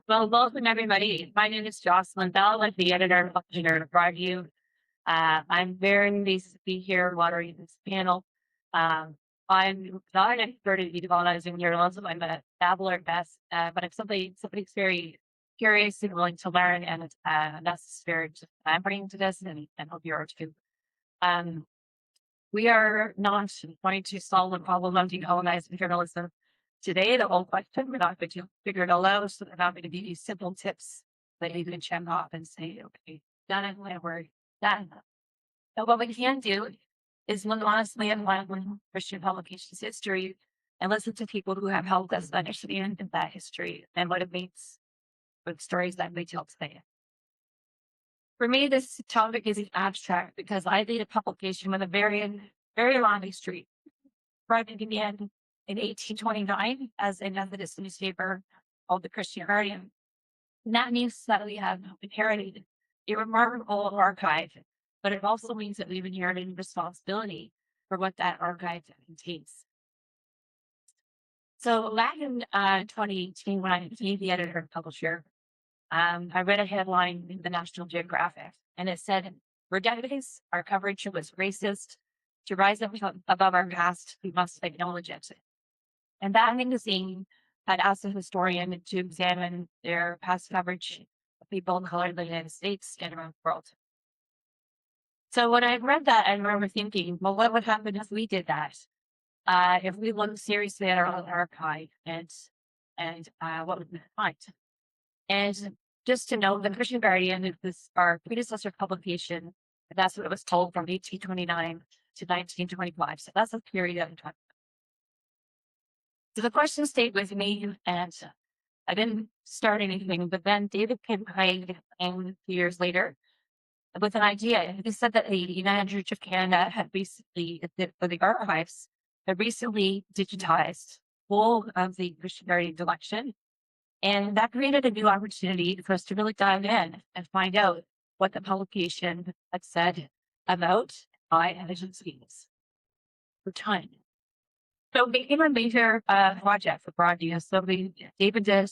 Well, welcome everybody. My name is Jocelyn Bell. I'm the editor and publisher of Broadview. I'm very pleased to be here moderating this panel. I'm not an expert in decolonizing journalism. I'm a dabbler at best, but I'm somebody's very curious and willing to learn, and that's the spirit I'm bringing to this, and hope you are too. Um, we are not trying to solve the problem of decolonizing journalism today. The whole question, we're not going to figure it all out. So they're not going to be these simple tips that you can check off and say, okay, done it, and we're done. So what we can do is look honestly at Christian publications history and listen to people who have helped us understand that history and what it means for the stories that we tell today. For me, this topic is abstract because I lead a publication with a very long history. Right began in 1829 as a Methodist newspaper called the Christian Guardian. And that means that we have inherited a remarkable archive, but it also means that we've inherited responsibility for what that archive contains. So back in 2018, when I became the editor and publisher, I read a headline in the National Geographic, and it said, "For decades, our coverage was racist. To rise up above our past, we must acknowledge it." And that magazine had asked a historian to examine their past coverage of people of color in the United States and around the world. So when I read that, I remember thinking, well, what would happen if we did that? If we looked seriously at our own archive and what would we find? And just to know, the Christian Guardian is our predecessor publication. And that's what it was called from 1829 to 1925. So that's a period of time. So the question stayed with me, and I didn't start anything. But then David Kim Craig, a few years later, with an idea. He said that the United Church of Canada had recently, for the archives, had recently digitized all of the Christian Guardian collection. And that created a new opportunity for us to really dive in and find out what the publication had said about high agencies for time. So it became a major project for Broadview. So David did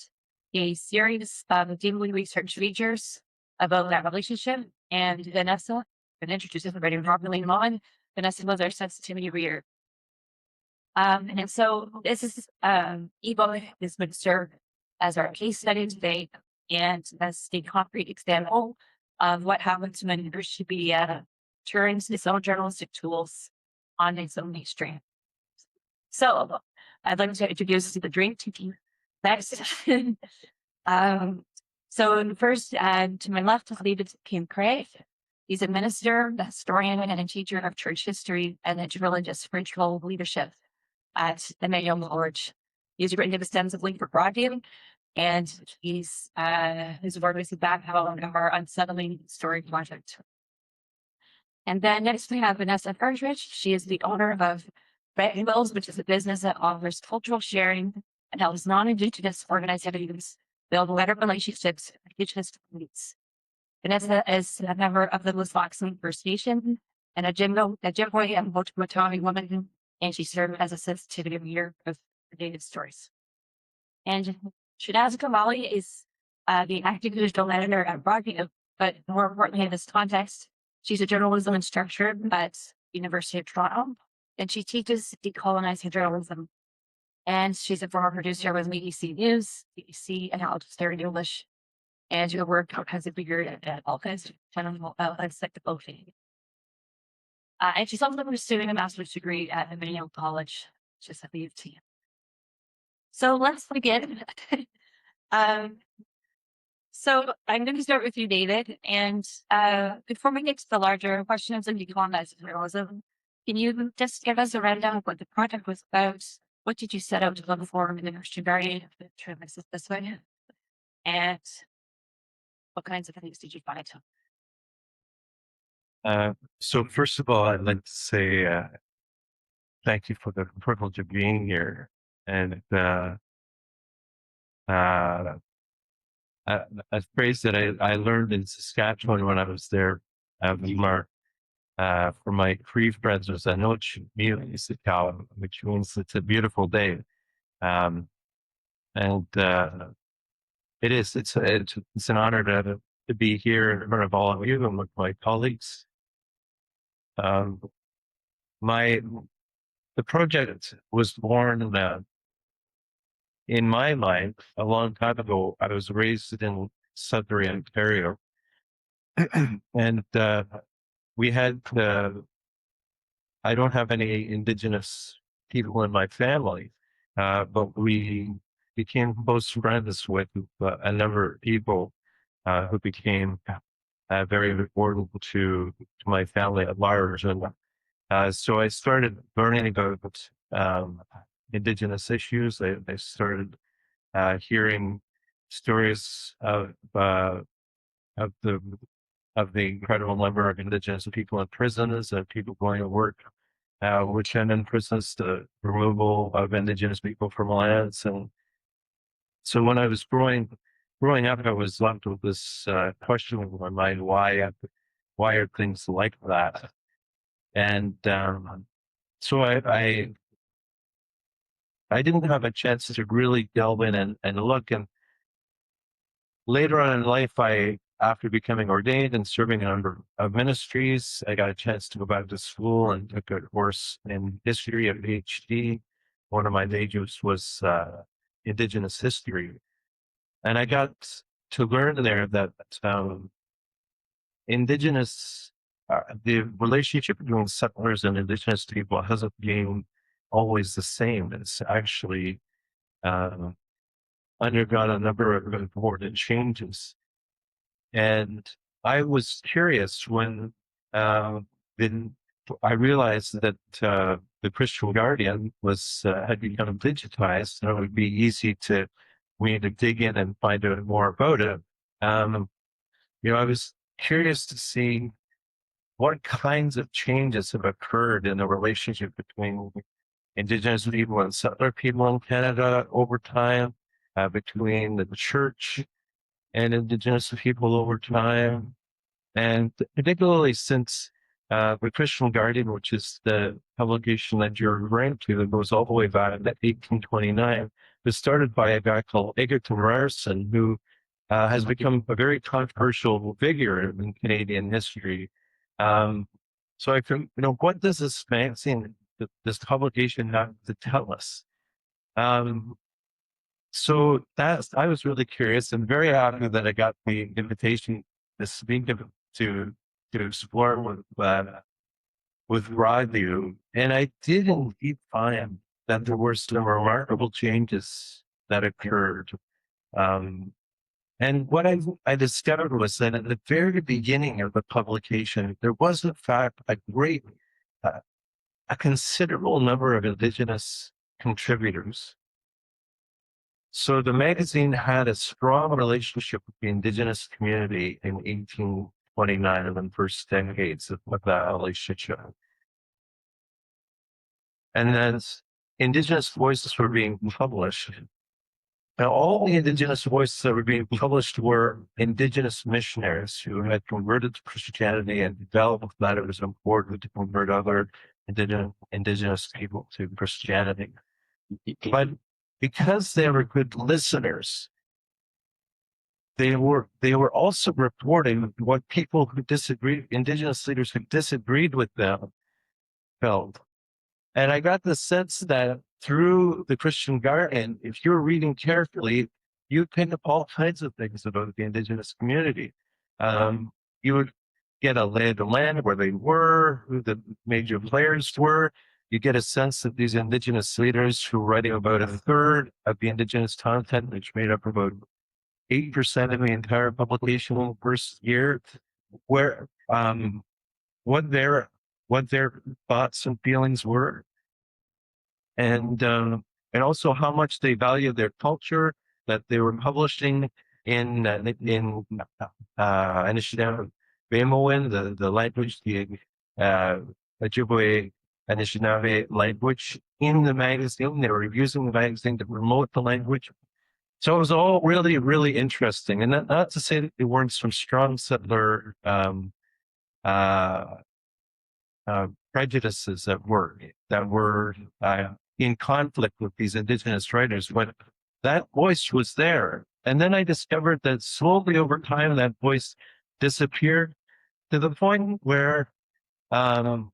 a series of deeply research features about that relationship. And Vanessa, and introduced everybody properly on, Vanessa was our sensitivity reader. And so this is ebook is going to serve as our case study today and as a concrete example of what happens when university media turns its own journalistic tools on its own mainstream. So I'd like to introduce the drink team next. So first, to my left is David Kim Craig. He's a minister, a historian, and a teacher of church history and religious spiritual leadership at Emmanuel College. He's written extensively for Broadview, and his work is the backbone of our Unsettling Story project. And then next we have Vanessa Partridge. She is the owner of Bills, which is a business that offers cultural sharing and helps non-Indigenous organizations build better relationships with Indigenous communities. Vanessa is a member of the Wisconsin First Nation and a Jimbo and Potawatomi woman, and she served as a sensitivity reader of Native stories. And Shanaz Kamali is the acting digital editor at Broadview, but more importantly in this context, she's a journalism instructor at University of Toronto, and she teaches decolonizing journalism. And she's a former producer with BBC News, BBC, and Alex Sterling English. And your work has a bigger at all kinds of channel like the boating. And she's also pursuing a master's degree at Emmanuel College, just at the UT. So let's begin. So I'm going to start with you, David. And before we get to the larger questions of decolonizing journalism, can you just give us a rundown of what the project was about? What did you set out to look for in the Christian Guardian? Try to mix it this way. And what kinds of things did you find? So first of all, I'd like to say thank you for the privilege of being here. And a phrase that I learned in Saskatchewan when I was there, for my Cree friends was "I know which means it's a beautiful day. And It is. It's an honor to be here in front of all of you and with my colleagues. Um, my the project was born in my life a long time ago. I was raised in Sudbury, Ontario, and we had. I don't have any Indigenous people in my family, but we became close friends with a number of people who became very important to my family at large. And so I started learning about Indigenous issues. I started hearing stories of the incredible number of Indigenous people in prisons and people going to work which end in prisons, the removal of Indigenous people from lands. And so when I was growing up, I was left with this question in my mind: why are things like that? And so I didn't have a chance to really delve in and look. And later on in life, after becoming ordained and serving a number of ministries, I got a chance to go back to school and took a course in history, a PhD. One of my majors was Indigenous history. And I got to learn there that Indigenous, the relationship between settlers and Indigenous people hasn't been always the same. It's actually uh, undergone a number of important changes. And I was curious when then I realized that the Christian Guardian was had become digitized, and it would be easy to we need to dig in and find out more about it. Um, I was curious to see what kinds of changes have occurred in the relationship between Indigenous people and settler people in Canada over time, between the church and Indigenous people over time, and particularly since the Christian Guardian, which is the publication that you're referring to, that goes all the way back to 1829, was started by a guy called Egerton Ryerson, who has become a very controversial figure in Canadian history. Um, so I think, what does this magazine, this publication have to tell us? Um, so I was really curious and very happy that I got the invitation to speak to explore with Radu, and I did indeed find that there were some remarkable changes that occurred. Um, and what I discovered was that at the very beginning of the publication, there was in fact uh, a considerable number of Indigenous contributors. So the magazine had a strong relationship with the Indigenous community in 1829 and the first decades of that relationship. And then Indigenous voices were being published. Now, all the Indigenous voices that were being published were Indigenous missionaries who had converted to Christianity and developed that it was important to convert other Indigenous people to Christianity. But because they were good listeners, they were also reporting what people who disagreed, Indigenous leaders who disagreed with them, felt. And I got the sense that through the Christian Guardian, if you're reading carefully, you pick up all kinds of things about the Indigenous community. You would get a lay of the land, where they were, who the major players were. You get a sense that these Indigenous leaders who were writing about a third of the Indigenous content, which made up about 8% of the entire publication in the first year, where what their thoughts and feelings were, and also how much they value their culture, that they were publishing in Anishinaabe Bemoin, the language, the Ojibwe Anishinaabe language in the magazine. They were using the magazine to promote the language. So it was all really, really interesting. And not to say that there weren't some strong settler uh, prejudices that were in conflict with these Indigenous writers. But that voice was there. And then I discovered that slowly over time, that voice disappeared to the point where um,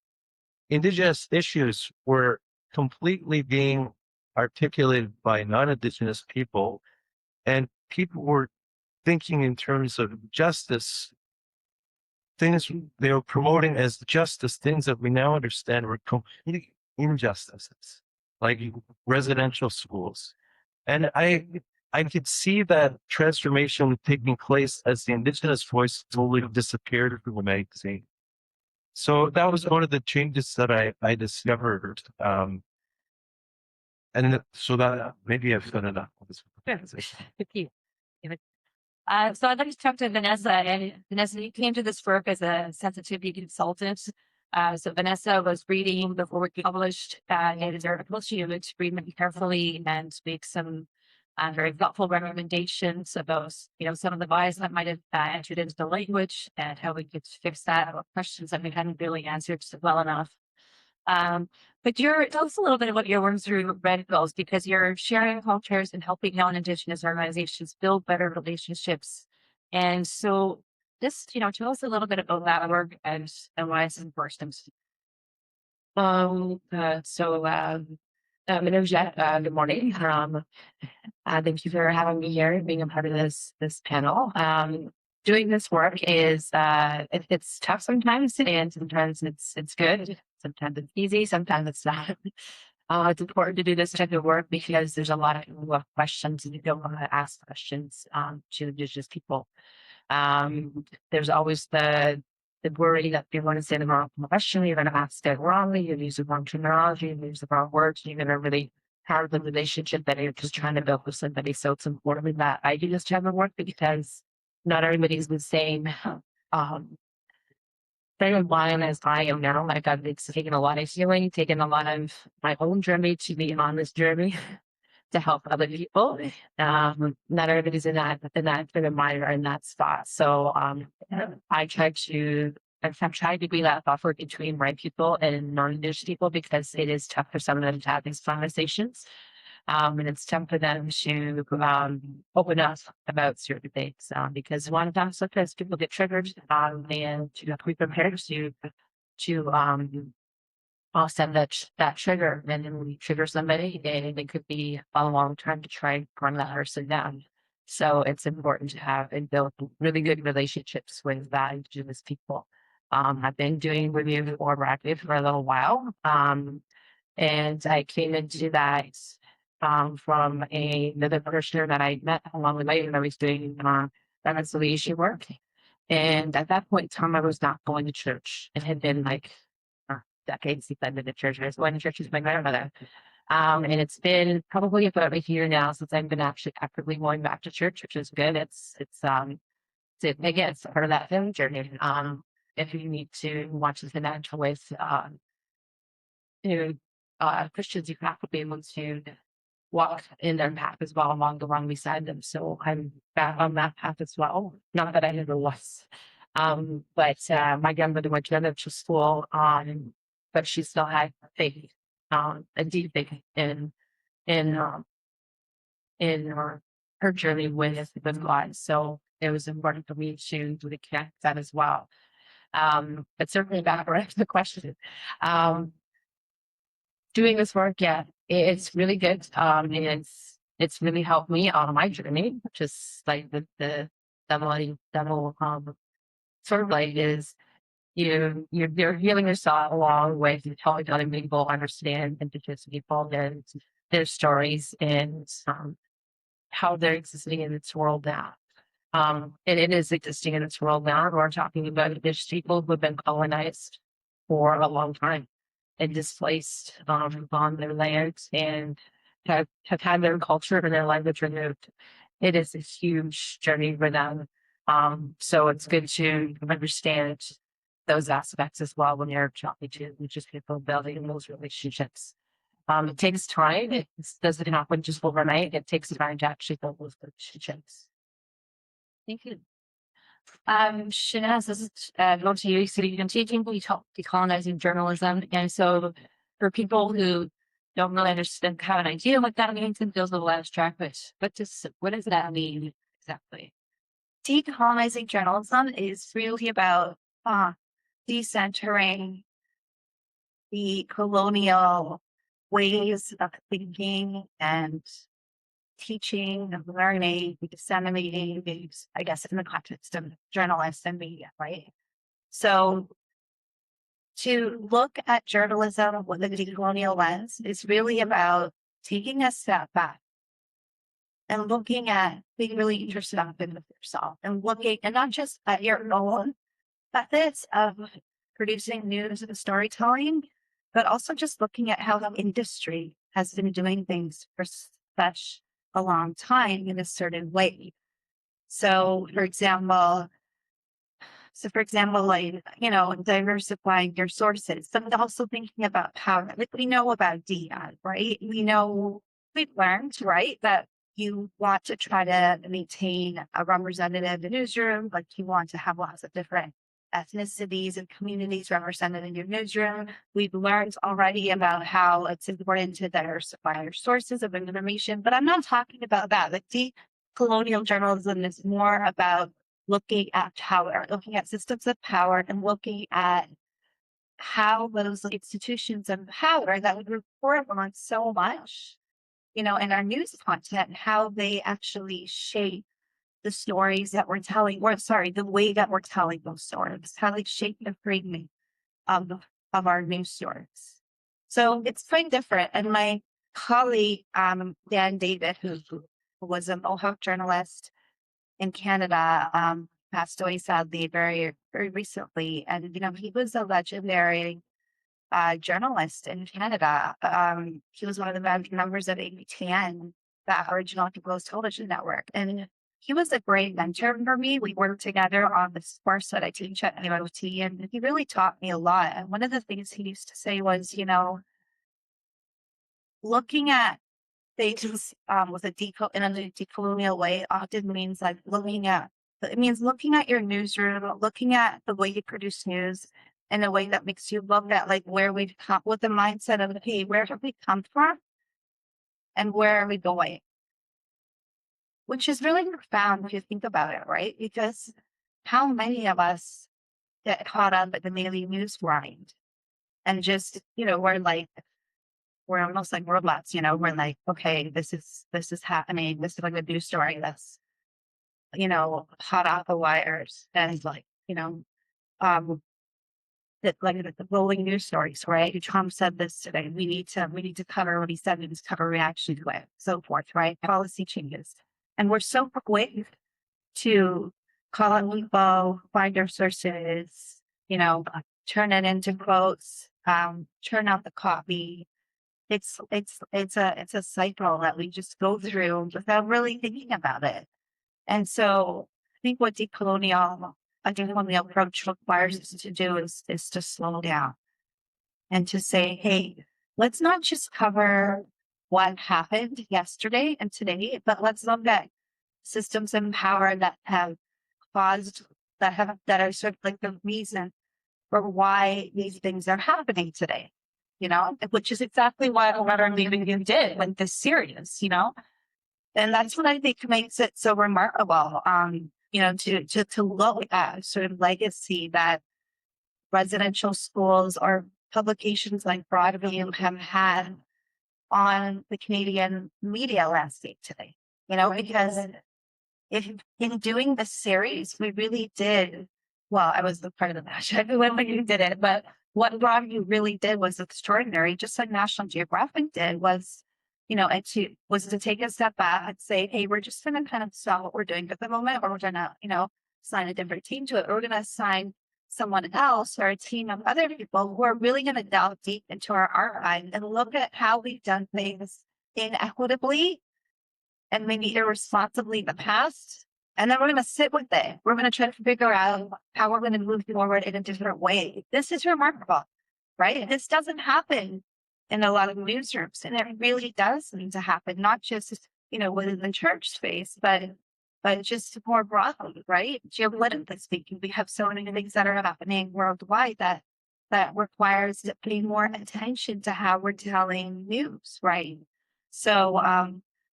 Indigenous issues were completely being articulated by non-Indigenous people, and people were thinking in terms of justice, things they were promoting as justice, things that we now understand were complete injustices, like residential schools. And I could see that transformation taking place as the Indigenous voice slowly disappeared from the magazine. So that was one of the changes that I discovered. And so that maybe I've done enough. Yeah. Thank you. So I'd like to talk to Vanessa. And Vanessa, you came to this work as a sensitivity consultant. So Vanessa was reading before we published his article. She would read them carefully and make some very thoughtful recommendations about, some of the bias that might have entered into the language and how we could fix that, or questions that we hadn't really answered well enough. But tell us a little bit about your work through Red Bills, because you're sharing cultures and helping non-Indigenous organizations build better relationships. And so just, tell us a little bit about that work and why it's important. My name is Jet. Good morning. Thank you for having me here and being a part of this panel. Doing this work is it's tough sometimes, and sometimes it's good. Sometimes it's easy. Sometimes it's not. It's important to do this type of work because there's a lot of people who have questions and you don't want to ask questions to Indigenous people. There's always the worry that you're going to say the wrong question, you're going to ask it wrongly, you use the wrong terminology, you use the wrong words, you're going to really harm the relationship that you're just trying to build with somebody. So it's important that I do this type of work because not everybody's the same frame of mind as I am now. Like I've taken a lot of healing, taken a lot of my own journey to be on this journey to help other people. Not everybody's in that frame of mind or in that spot. So I've tried to be that buffer between white people and non-Indigenous people because it is tough for some of them to have these conversations. And it's tough for them to open up about certain things because one of them sometimes people get triggered and to be prepared to offset that trigger, and then we trigger somebody, and it could be a long time to try and calm that person down. So it's important to have and build really good relationships with Indigenous people. I've been doing review or rapid for a little while, and I came into that from another parishioner that I met along the way when I was doing reconciliation work. And at that point in time, I was not going to church. It had been like decades since I've been to church. I was going to church with my grandmother. And it's been probably about a year now since I've been actually actively going back to church, which is good. Again, it's part of that film journey. If you need to watch the financial with Christians, you have to be able to walk in their path as well along beside them. So I'm back on that path as well. Not that I never was. But my grandmother went to another school, but she still had faith, a deep faith in her journey with God. So it was important for me to connect that as well. But certainly back around to the question. Doing this work, yeah, it's really good. And it's really helped me on my journey, just like the double sort of like is you're healing yourself along with helping other people understand Indigenous people, their stories and how they're existing in this world now. And it is existing in this world now. We're talking about Indigenous people who have been colonized for a long time and displaced on their lands and have had their culture and their language removed. It is a huge journey for them. So it's good to understand those aspects as well when you're talking to just people building those relationships. It takes time. It doesn't happen just overnight. It takes time to actually build those relationships. Thank you. Shanaz, this is going to you. So you've been teaching, we talk decolonizing journalism. And so for people who don't really understand, have an idea what that means, and feels a little abstract, but what does that mean exactly? Decolonizing journalism is really about decentering the colonial ways of thinking and teaching and learning, disseminating news, I guess, in the context of journalists and media, right? So to look at journalism with a decolonial lens is really about taking a step back and looking at being really interested in yourself and looking, and not just at your own methods of producing news and storytelling, but also just looking at how the industry has been doing things for such a long time in a certain way. So, for example, like, diversifying your sources, but also thinking about power. Like we know about DI, right? We've learned, right, that you want to try to maintain a representative newsroom, like you want to have lots of different ethnicities and communities represented in your newsroom. We've learned already about how it's important to diversify your sources of information, but I'm not talking about that. Like decolonial journalism is more about looking at power, looking at systems of power, and looking at how those institutions of power that we report on so much, in our news content, how they actually shape the stories that we're telling, or sorry, the way that we're telling those stories, how they shape the framing of, our news stories. So it's quite different. And my colleague, Dan David, who was a Mohawk journalist in Canada, passed away sadly very, very recently. And, he was a legendary journalist in Canada. He was one of the members of ABTN, that original Closed Television Network. And he was a great mentor for me. We worked together on this course that I teach at MOT, and he really taught me a lot. And one of the things he used to say was, looking at things with a in a decolonial way often means like looking at your newsroom, looking at the way you produce news in a way that makes you look at like where we've come, with the mindset of, hey, where have we come from and where are we going? Which is really profound if you think about it, right? Because how many of us get caught up in the daily news grind and just, we're almost like robots, we're like, okay, this is happening. This is like a news story that's, hot off the wires. And like, that like the rolling news stories, right? Trump said this today. We need to cover what he said. We need to cover reaction to it, so forth, right? Policy changes. And we're so quick to call on people, find our sources, turn it into quotes, turn out the copy. It's a cycle that we just go through without really thinking about it. And so I think what a decolonial approach requires us to do is to slow down and to say, hey, let's not just cover what happened yesterday and today, but let's look at systems in power that have caused, that are sort of like the reason for why these things are happening today, which is exactly what What Are Leaving You did with this series, and that's what I think makes it so remarkable, to look at sort of legacy that residential schools or publications like Broadview have had on the Canadian media landscape today, because if in doing this series, we really did, well, I was the part of the match when we did it, but what Broadview really did was extraordinary, just like National Geographic did, was to take a step back and say, hey, we're just going to kind of stop what we're doing at the moment, or we're going to, assign a different team to it. Or we're going to assign someone else or a team of other people who are really going to delve deep into our archive and look at how we've done things inequitably and maybe irresponsibly in the past. And then we're going to sit with it. We're going to try to figure out how we're going to move forward in a different way. This is remarkable, right? This doesn't happen in a lot of newsrooms, and it really does need to happen, not just, within the church space, but just more broadly, right? Geopolitically speaking, we have so many things that are happening worldwide that that requires to pay more attention to how we're telling news, right? So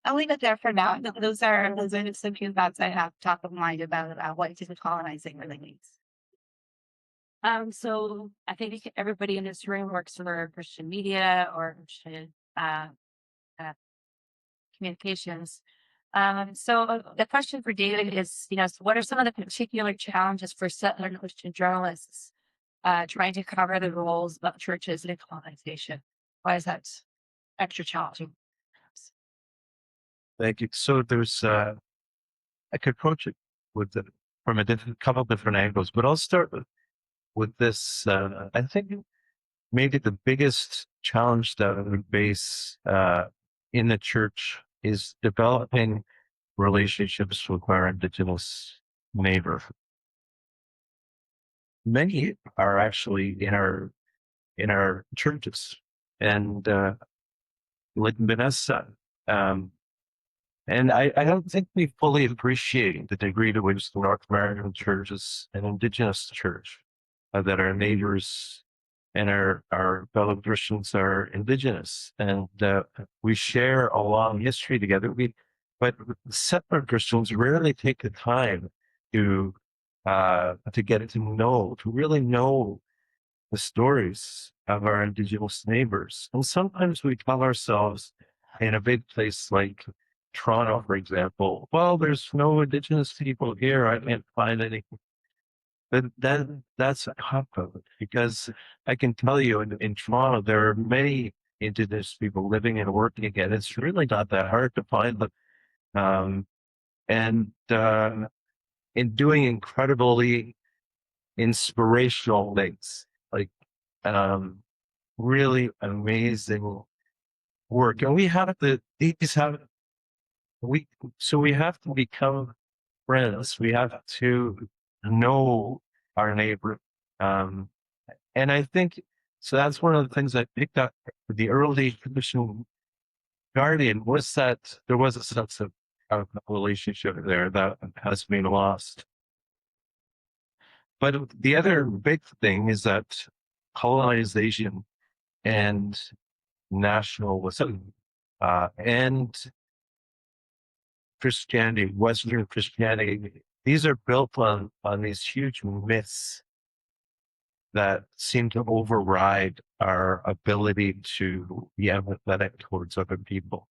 I'll leave it there for now. Those are just a few thoughts I have top of mind about what decolonizing really means. So I think everybody in this room works for Christian media or Christian uh, communications. So the question for David is, so what are some of the particular challenges for settler Christian journalists trying to cover the roles of churches in colonization? Why is that extra challenging? Thank you. So there's, I could approach it from a couple different angles, but I'll start with this. I think maybe the biggest challenge that we face in the church is developing relationships with our Indigenous neighbor. Many are actually in our churches, and like Vanessa, and I don't think we fully appreciate the degree to which the North American church is an Indigenous church, that our neighbors and our fellow Christians are Indigenous, and we share a long history together. But settler Christians rarely take the time to get to really know the stories of our Indigenous neighbors. And sometimes we tell ourselves in a big place like Toronto, for example, well, there's no Indigenous people here. I can't find any. But that's a cop-out, because I can tell you in Toronto, there are many Indigenous people living and working again. It's really not that hard to find them. And in doing incredibly inspirational things, like really amazing work. And we have we have to become friends. We have to know our neighbor. And I think, so that's one of the things I picked up with the early Christian Guardian, was that there was a sense of relationship there that has been lost. But the other big thing is that colonization and nationalism and Christianity, Western Christianity, these are built on these huge myths that seem to override our ability to be empathetic towards other people.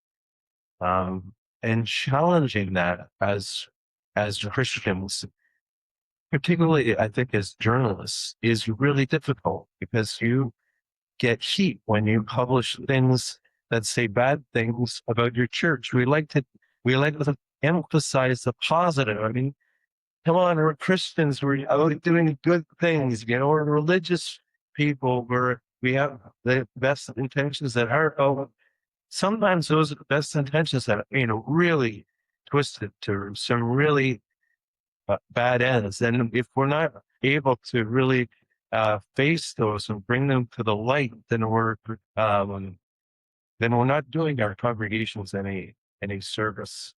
And challenging that as Christians, particularly I think as journalists, is really difficult, because you get heat when you publish things that say bad things about your church. We like to emphasize the positive. I mean, come on, we're Christians. We're out doing good things. We're religious people. We have the best intentions at heart. Oh, sometimes those best intentions that really twisted to some really bad ends. And if we're not able to really face those and bring them to the light, then we're not doing our congregations any service.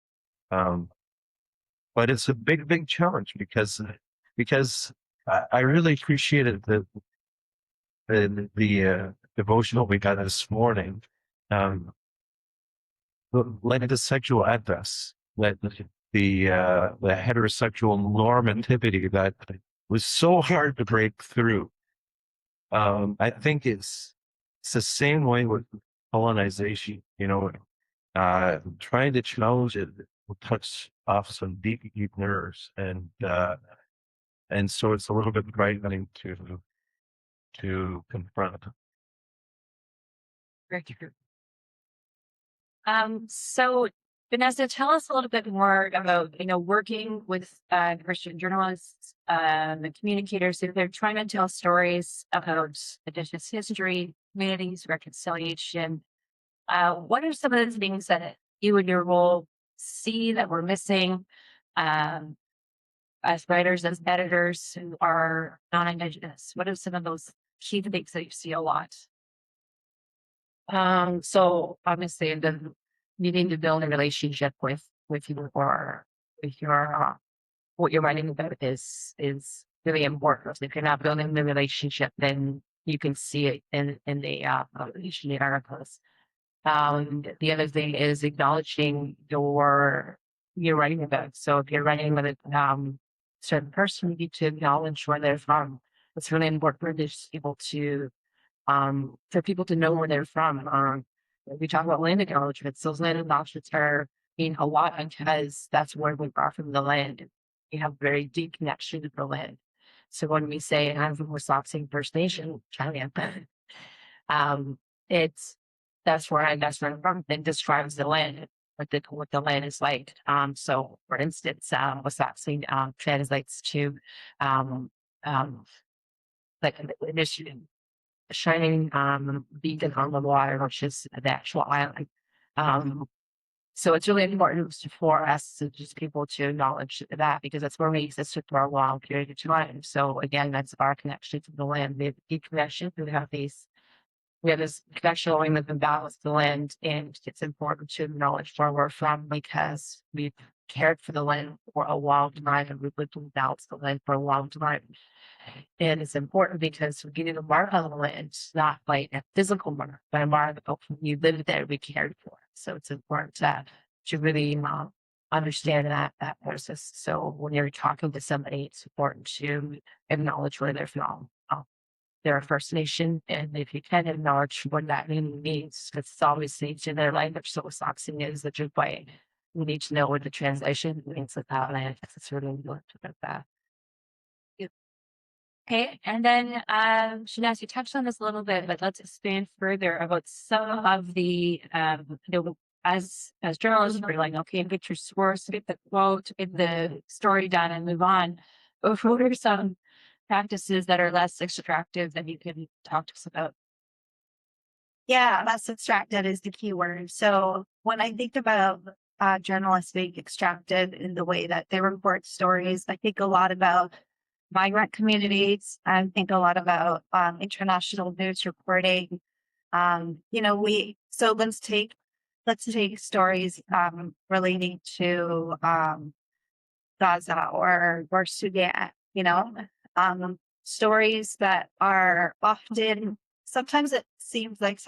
But it's a big challenge, because I really appreciated the devotional we got this morning, like the sexual address, like the heterosexual normativity that was so hard to break through. I think it's the same way with colonization. Trying to challenge it will touch off some deep nerves, and so it's a little bit frightening to confront. Very true. So Vanessa, tell us a little bit more about, working with Christian journalists, the communicators, if they're trying to tell stories about Indigenous history, communities, reconciliation. What are some of the things that you and your role see that we're missing as writers, as editors who are non-Indigenous? What are some of those key things that you see a lot? So obviously the needing to build a relationship with your what you're writing about is really important. If you're not building the relationship, then You can see it in the publication the articles. The other thing is acknowledging you're writing about. So if you're writing with a certain person, you need to acknowledge where they're from. It's really important for these people for people to know where they're from. We talk about land acknowledgements. Those land acknowledgements are mean a lot because that's where we are from the land. We have very deep connection to the land. So when we say I'm from Wisconsin First Nation, China, it's that's where I'm from. It describes the land, what the land is like. So for instance, Wisconsin translates to um, um, like an initiative, a shining beacon on the water, which is the actual island. Um, so it's really important for us to just people to acknowledge that because that's where we existed for a long period of time. So again, that's our connection to the land. We have deep connection. We have this connection going with the balance of the land, and it's important to acknowledge where we're from because we've cared for the land for a long time and we've lived in balance of the land for a long time. And it's important because we get a mark on the land, not like a physical mark, but a mark of you lived there, we cared for. So it's important to really understand that process. So when you're talking to somebody, it's important to acknowledge where they're from. They're a First Nation, and if you can acknowledge what that means, it's always needs in their language. So Saxon is the Ojibwe. We need to know what the translation means of that land. It's really important about that. Okay, and then Shanaz, you touched on this a little bit, but let's expand further about some of the as journalists, we're like, okay, get your source, get the quote, get the story done, and move on. But what are some practices that are less extractive that you can talk to us about? Yeah, less extracted is the key word. So when I think about journalists being extracted in the way that they report stories, I think a lot about migrant communities. I think a lot about international news reporting. So let's take stories relating to Gaza or Sudan. Stories that are often. Sometimes it seems like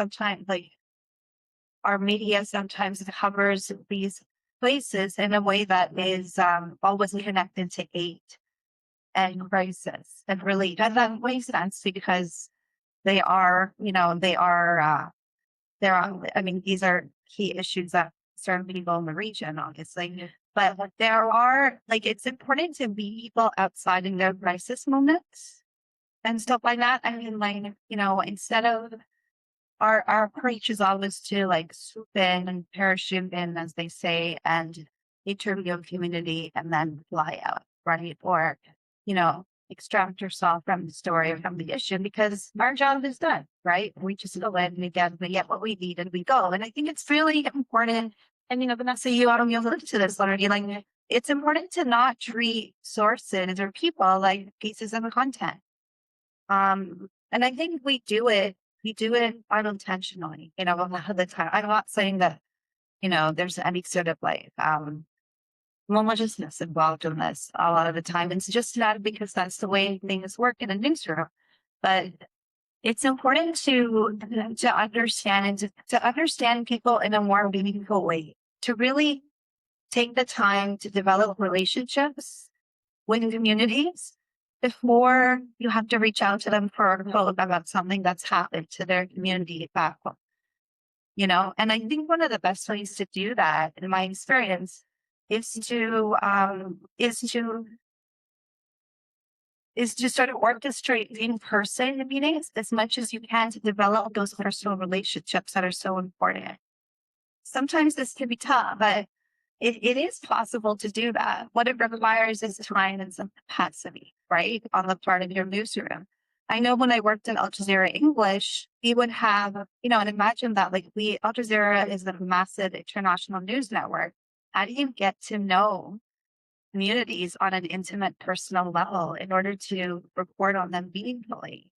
our media sometimes covers these places in a way that is always connected to aid and crisis. And really, that makes sense because I mean, these are key issues that certain people in the region, obviously. But it's important to be people outside in their crisis moments and stuff like that. I mean, instead of our approach is always to swoop in and parachute in, as they say, and interview a community and then fly out, right? Or, extract yourself from the story or from the issue because our job is done, right? We just go in and we get what we need and we go. And I think it's really important. And, Vanessa, you alluded to this already. It's important to not treat sources or people like pieces of content. And I think we do it unintentionally, a lot of the time. I'm not saying that, there's any sort of maliciousness involved in this a lot of the time. It's just not because that's the way things work in a newsroom. But it's important to understand people in a more meaningful way, to really take the time to develop relationships with communities before you have to reach out to them for a quote about something that's happened to their community back home. And I think one of the best ways to do that, in my experience, is to sort of orchestrate in-person meetings as much as you can to develop those personal relationships that are so important. Sometimes this can be tough, but it is possible to do that. What it requires is time and some capacity, right, on the part of your newsroom. I know when I worked at Al Jazeera English, we would have, and imagine that Al Jazeera is a massive international news network. How do you get to know communities on an intimate, personal level in order to report on them meaningfully?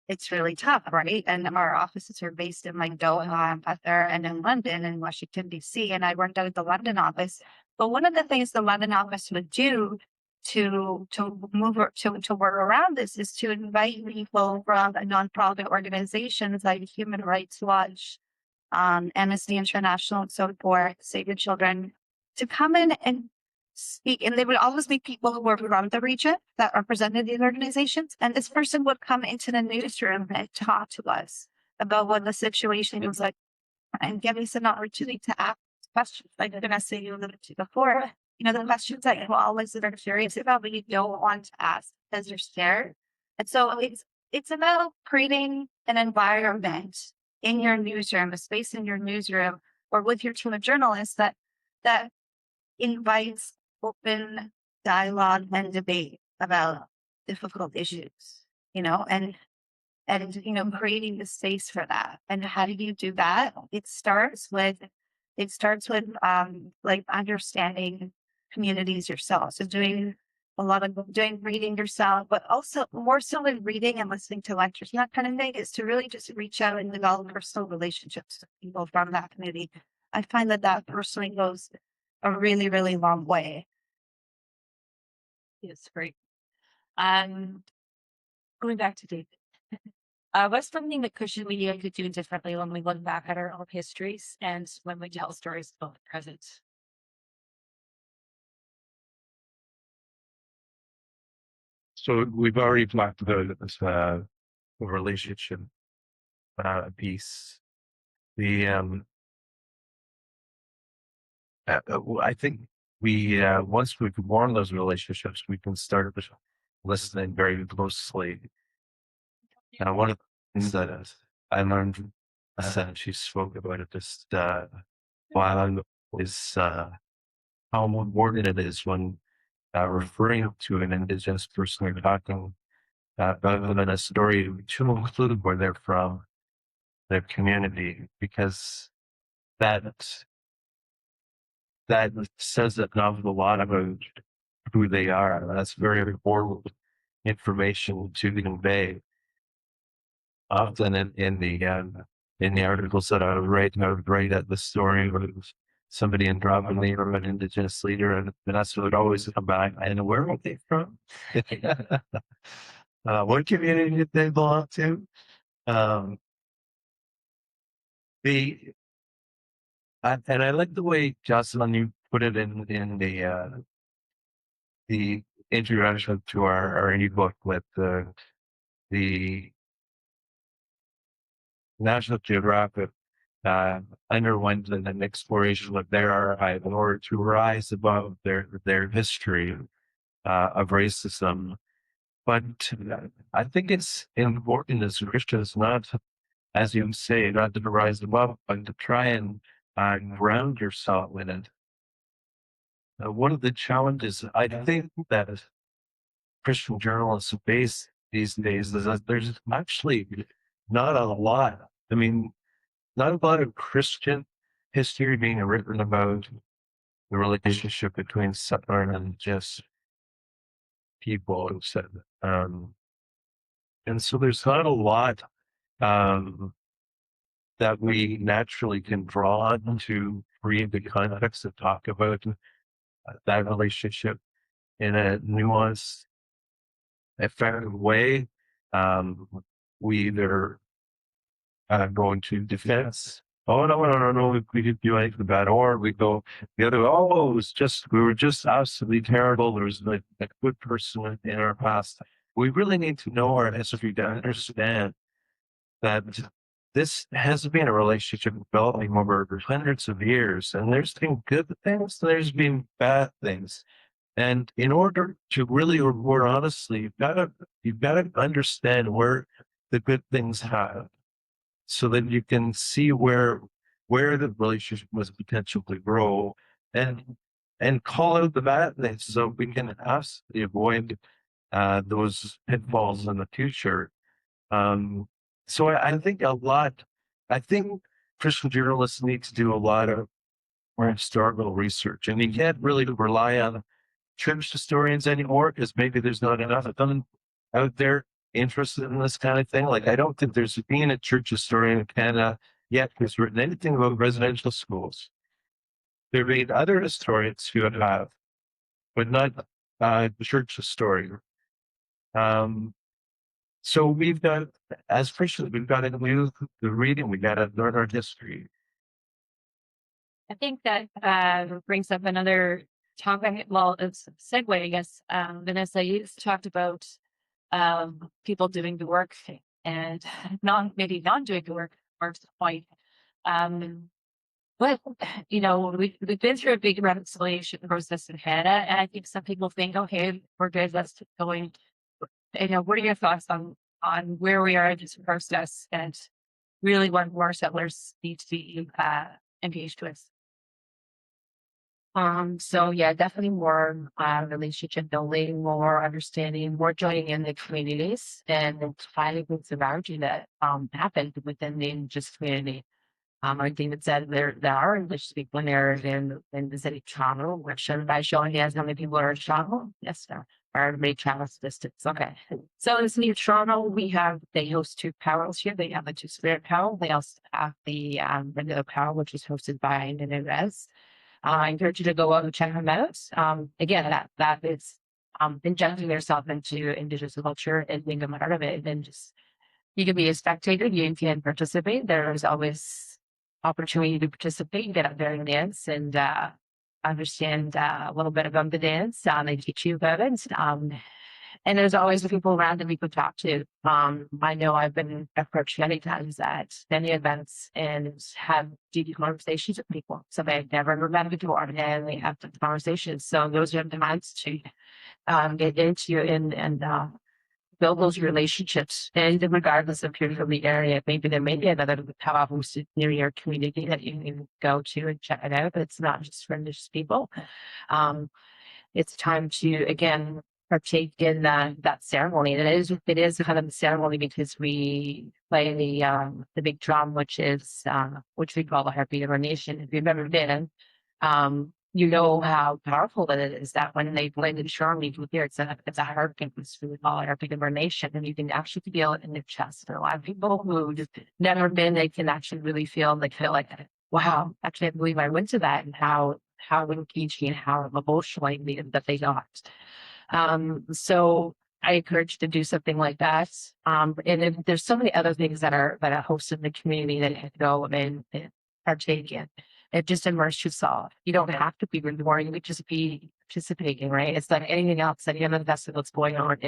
It's really tough, right? And our offices are based in Doha, Qatar, and in London and Washington, D.C. And I worked out at the London office. But one of the things the London office would do to work around this is to invite people from nonprofit organizations like Human Rights Watch, Amnesty International, and so forth, Save the Children, to come in and speak. And they would always be people who were from the region that represented these organizations. And this person would come into the newsroom and talk to us about what the situation was like and give us an opportunity to ask questions. Like Vanessa, you alluded to before, the questions that you always are curious about, but you don't want to ask because you're scared. And so it's about creating an environment in your newsroom, a space in your newsroom or with your team of journalists that invites open dialogue and debate about difficult issues, and creating the space for that. And how do you do that? It starts with like understanding communities yourself. So doing reading yourself, but also more so than reading and listening to lectures, that kind of thing, is to really just reach out and develop personal relationships with people from that community. I find that personally goes a really, really long way. Yes, great. Going back to David. What's something that Christian media could do differently when we look back at our own histories and when we tell stories about the present? So we've already talked about this the relationship piece. The I think we once we've formed those relationships, we can start listening very closely. Now, one of the things that I learned from Lisa, she spoke about it just while ago, is how important it is when referring to an Indigenous person or talking about them in a story to include where they're from, their community, because that says an awful lot about who they are. That's very important information to convey. Often in the articles that I would write at the story where somebody in Dropley or an Indigenous leader, and Vanessa would always come back. And where were they from? What community did they belong to? And I like the way, Jocelyn, you put it in the introduction to our ebook with the National Geographic underwent an exploration of their archive in order to rise above their history of racism. But I think it's important as Christians not, as you say, not to rise above, but to try and ground yourself in it. One of the challenges I think that Christian journalists face these days is that there's actually not a lot. I mean, not a lot of Christian history being written about the relationship between settler and just people who said, and so there's not a lot that we naturally can draw on to create the context to talk about that relationship in a nuanced, effective way. We either go into defense. Oh no! We didn't do anything bad, or we go the other. Oh, we were just absolutely terrible. There was a good person in our past. We really need to know our history to understand that this has been a relationship developing over hundreds of years, and there's been good things, there's been bad things. And in order to really report honestly, you've got to understand where the good things have, so that you can see where the relationship was potential to grow, and call out the bad things so we can absolutely avoid those pitfalls in the future. So I think I think Christian journalists need to do a lot of more historical research, and you can't really rely on church historians anymore because maybe there's not enough of them out there interested in this kind of thing. Like, I don't think there's been a church historian in Canada yet who's written anything about residential schools. There have been other historians who have, but the church's story. So we've got, as Christians, we've got to do the reading. We got to learn our history. I think that brings up another topic. Well, it's a segue, I guess. Vanessa, you talked about people doing the work and maybe not doing the work or to the point. But we've been through a big reconciliation process in Canada, and I think some people think, okay, we're good, let's keep going. What are your thoughts on where we are in this process and really what more settlers need to be engaged with? So yeah, definitely more relationship building, more understanding, more joining in the communities and finding things around you that happened within the Indigenous community. Like David said, there are English people there in the city of Toronto, which by showing hands how many people are in Toronto. Yes, there are many travel statistics. Okay. So in the city of Toronto, they host two powwows here. They have the Two Spirit Powwow. They also have the regular powwow, which is hosted by Nineveh. I encourage you to go out and check them out. Again, that is injecting yourself into Indigenous culture and being a part of it. And just you can be a spectator, you can participate. There's always opportunity to participate, get out there and dance and understand a little bit about the dance. They teach you about it. And there's always the people around that we could talk to. I know I've been approached many times at many events and have deep conversations with people. So they've never met before and we have the conversations. So those are the times to get into and build those relationships. And regardless of you're from the area, maybe there may be another power hosted near your community that you can go to and check it out. But it's not just for Indigenous people. It's time to again partake in that ceremony. And it is kind of a ceremony because we play the big drum, which we call the heartbeat of our nation. If you've ever been, you know how powerful it is that when they play the drum, you can hear it's a heartbeat. It's really called heartbeat of our nation, and you can actually feel it in their chest. And a lot of people who just never been, they can actually really feel like, wow, actually I believe I went to that, and how engaging and how emotionally that they got. So I encourage you to do something like that. And if there's so many other things that are hosted in the community that you can go and partake in. And just immerse yourself. You don't have to be rewarding, you could just be participating, right? It's like anything else, any other festival that's going on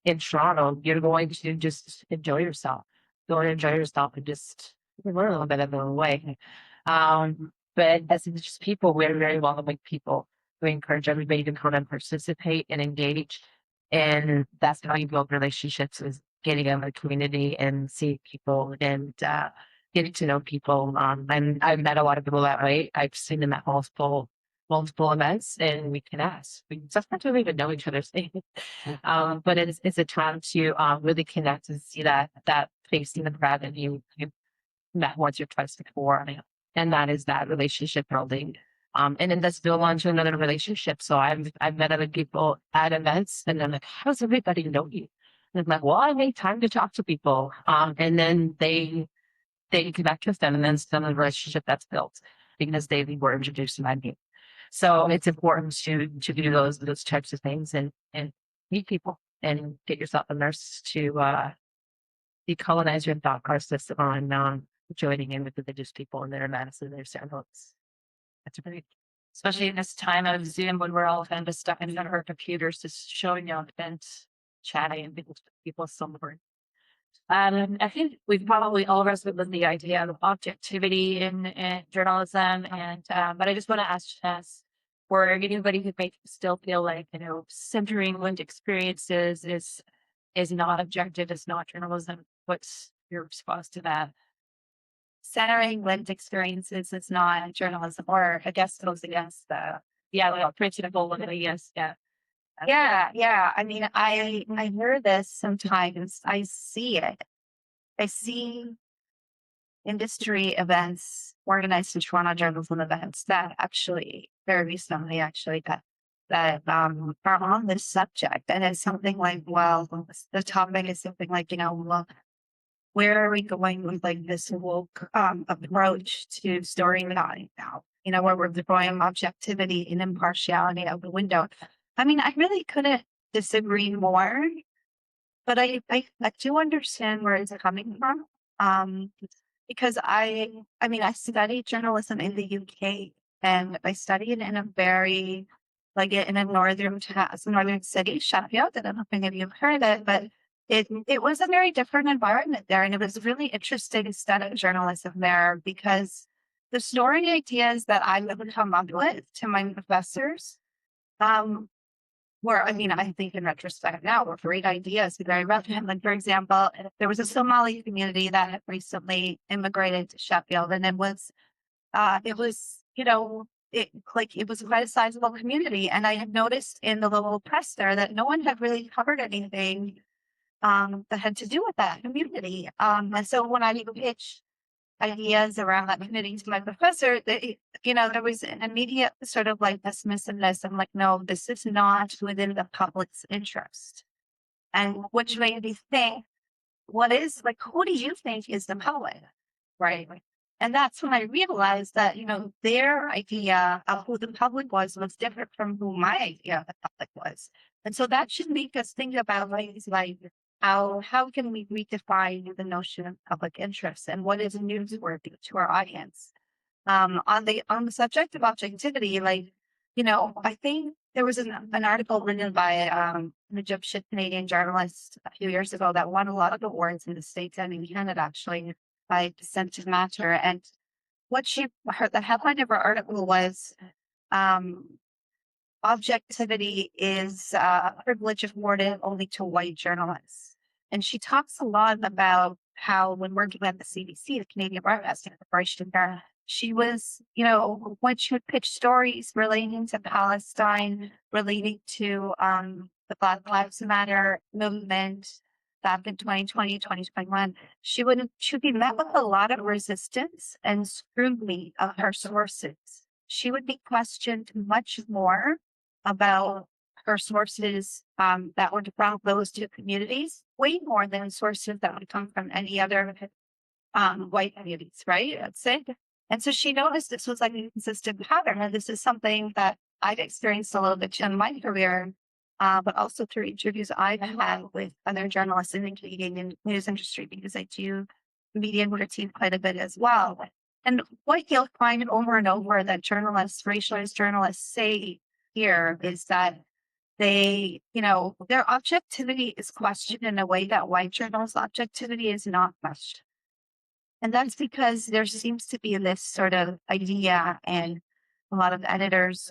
in Toronto, you're going to just enjoy yourself. Go and enjoy yourself and just learn a little bit of the way. But as Indigenous people, we're very welcoming people. We encourage everybody to come and participate and engage. And that's how you build relationships, is getting out of the community and seeing people and getting to know people. And I've met a lot of people that way. I've seen them at multiple events, and we can ask. We sometimes don't even know each other's name. But it's a time to really connect and see that face in the crowd that you met once or twice before. And that is that relationship building. And then let's build on to another relationship. So I've met other people at events, and I'm like, how does everybody know you? And I'm like, well, I make time to talk to people. And then they connect with them, and then some of the relationship that's built because they were introduced by me. So it's important to do those types of things and meet people and get yourself immersed to decolonize your thought process on joining in with Indigenous people and their events and their ceremonies. That's great. Especially in this time of Zoom when we're all kind of stuck in front of our computers, just showing up and chatting and people somewhere. I think we've probably all wrestled with the idea of objectivity in journalism, and but I just want to ask for anybody who may still feel like centering lived experiences is not objective, is not journalism. What's your response to that? Centering lived experiences is not journalism, or I guess goes against the Principle of yes, yeah. yeah. I mean, I hear this sometimes. I see it. I see industry events organized in Toronto journalism events that actually very recently that are on this subject, and it's something like, well, the topic is something like, well, where are we going with like this woke approach to storytelling now? Where we're throwing objectivity and impartiality out the window. I mean, I really couldn't disagree more, but I do understand where it's coming from. Because I mean, I studied journalism in the UK, and I studied in a very, like in a northern city, Sheffield. I don't know if any of you have heard of it, but it was a very different environment there. And it was really interesting to study journalism there because the story ideas that I would come up with to my professors, um, were, I mean, I think in retrospect now were great ideas, very relevant. Like, for example, there was a Somali community that had recently immigrated to Sheffield, and it was, you know, it was quite a sizable community. And I had noticed in the local press there that no one had really covered anything that had to do with that community. And so when I pitched ideas around that community to my professor, there was an immediate sort of like dismissiveness. I'm like, no, this is not within the public's interest. And which made me think, what is like, who do you think is the public? Right. And that's when I realized that, their idea of who the public was different from who my idea of the public was. And so that should make us think about things like how can we redefine the notion of public interest and what is newsworthy to our audience? On the subject of objectivity, I think there was an article written by an Egyptian Canadian journalist a few years ago that won a lot of awards in the States and in Canada, actually, by Dissent Matter. And the headline of her article was, objectivity is a privilege afforded only to white journalists. And she talks a lot about how when working at the CBC, the Canadian Broadcasting Corporation, she was, when she would pitch stories relating to Palestine, relating to the Black Lives Matter movement back in 2020, 2021, she would be met with a lot of resistance and scrutiny of her sources. She would be questioned much more about her sources that were from those two communities, way more than sources that would come from any other white communities, right? I'd say. And so she noticed this was like a consistent pattern. And this is something that I've experienced a little bit in my career, but also through interviews I've had with other journalists in the Canadian news industry, because I do media and routine quite a bit as well. And what you'll find over and over that racialized journalists say here is that their objectivity is questioned in a way that white journalists' objectivity is not questioned. And that's because there seems to be this sort of idea and a lot of editors,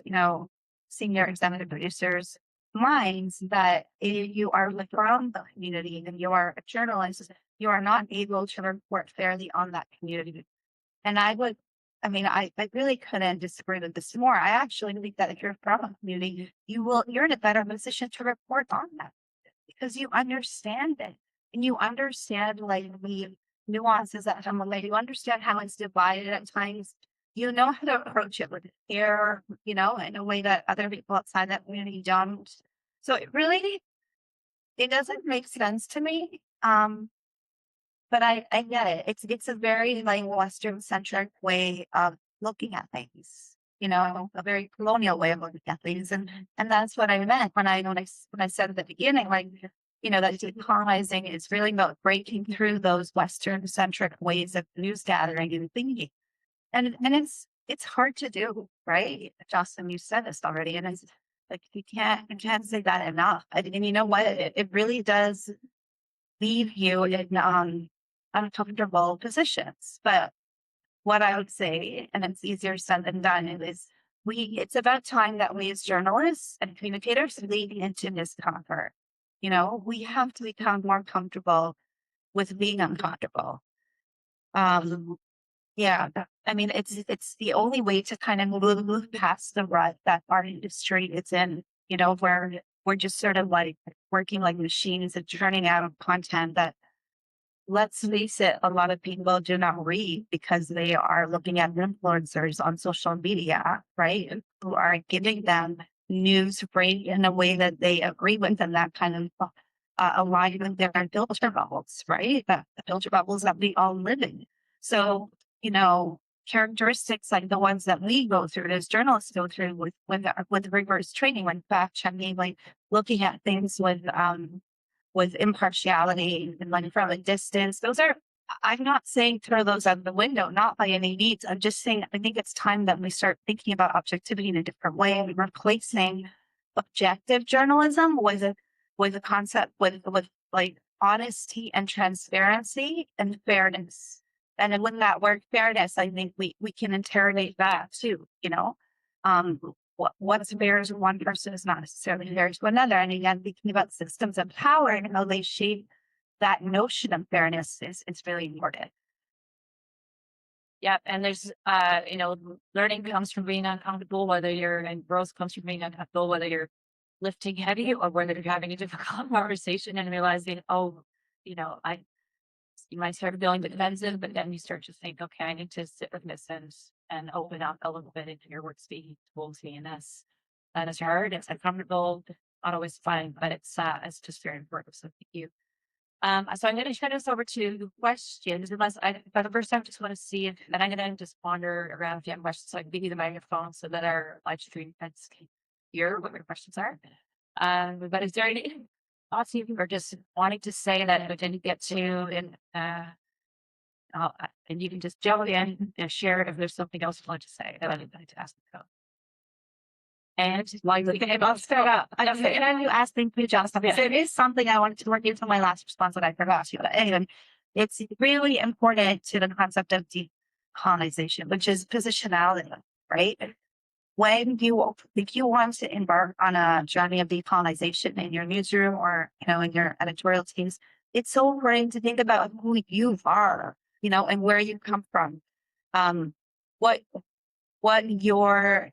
senior executive producers' minds that if you are from the community and you are a journalist, you are not able to report fairly on that community. And I really couldn't disagree with this more. I actually think that if you're from a community, you're in a better position to report on that because you understand it and you understand like the nuances that come with it. You understand how it's divided at times. You know how to approach it with care, in a way that other people outside that community don't. So it doesn't make sense to me. But I get it. It's a very like Western centric way of looking at things, a very colonial way of looking at things. And that's what I meant when I said at the beginning, like, that decolonizing is really about breaking through those Western centric ways of news gathering and thinking. And it's hard to do, right? Justin, you said this already. And it's like you can't say that enough. And you know what? It really does leave you in uncomfortable positions. But what I would say, and it's easier said than done, is it's about time that we as journalists and communicators lead into discomfort. We have to become more comfortable with being uncomfortable. Yeah, I mean, it's the only way to kind of move past the rut that our industry is in, where we're just sort of like working like machines and churning out content that, let's face it, a lot of people do not read because they are looking at influencers on social media, right? Who are giving them news right in a way that they agree with and that kind of align with their filter bubbles, right? The filter bubbles that we all live in. So, characteristics like the ones that we go through, as journalists go through with rigorous training, when fact checking, like looking at things with impartiality and like from a distance. Those are, I'm not saying throw those out the window, not by any means. I'm just saying I think it's time that we start thinking about objectivity in a different way and replacing objective journalism with a concept with like honesty and transparency and fairness. And with that word fairness, I think we can interrogate that too, you know. What's fair to one person is not necessarily fair to another. And again, thinking about systems of power and how they shape that notion of fairness is really important. Yeah, and there's you know, learning comes from being uncomfortable, and growth comes from being uncomfortable, whether you're lifting heavy or whether you're having a difficult conversation and realizing, oh, you know, you might start feeling defensive, but then you start to think, okay, I need to sit with this and open up a little bit into your work speed towards me. And that is hard. It's uncomfortable, not always fun, but it's just very important. So thank you. So I'm going to turn this over to questions. For the first time, just want to see if, and I'm going to just wander around if you have questions, so I can give you the microphone so that our live stream fans can hear what your questions are. But is there any thoughts you or just wanting to say that I didn't get to, and you can just jump in and share if there's something else you want to say that I'd like to ask about. And like, I'll start up. And you asked me to just, so it is something I wanted to work into my last response that I forgot to. But anyway, it's really important to the concept of decolonization, which is positionality, right? If you want to embark on a journey of decolonization in your newsroom or, you know, in your editorial teams, it's so important to think about who you are, you know, and where you come from. What your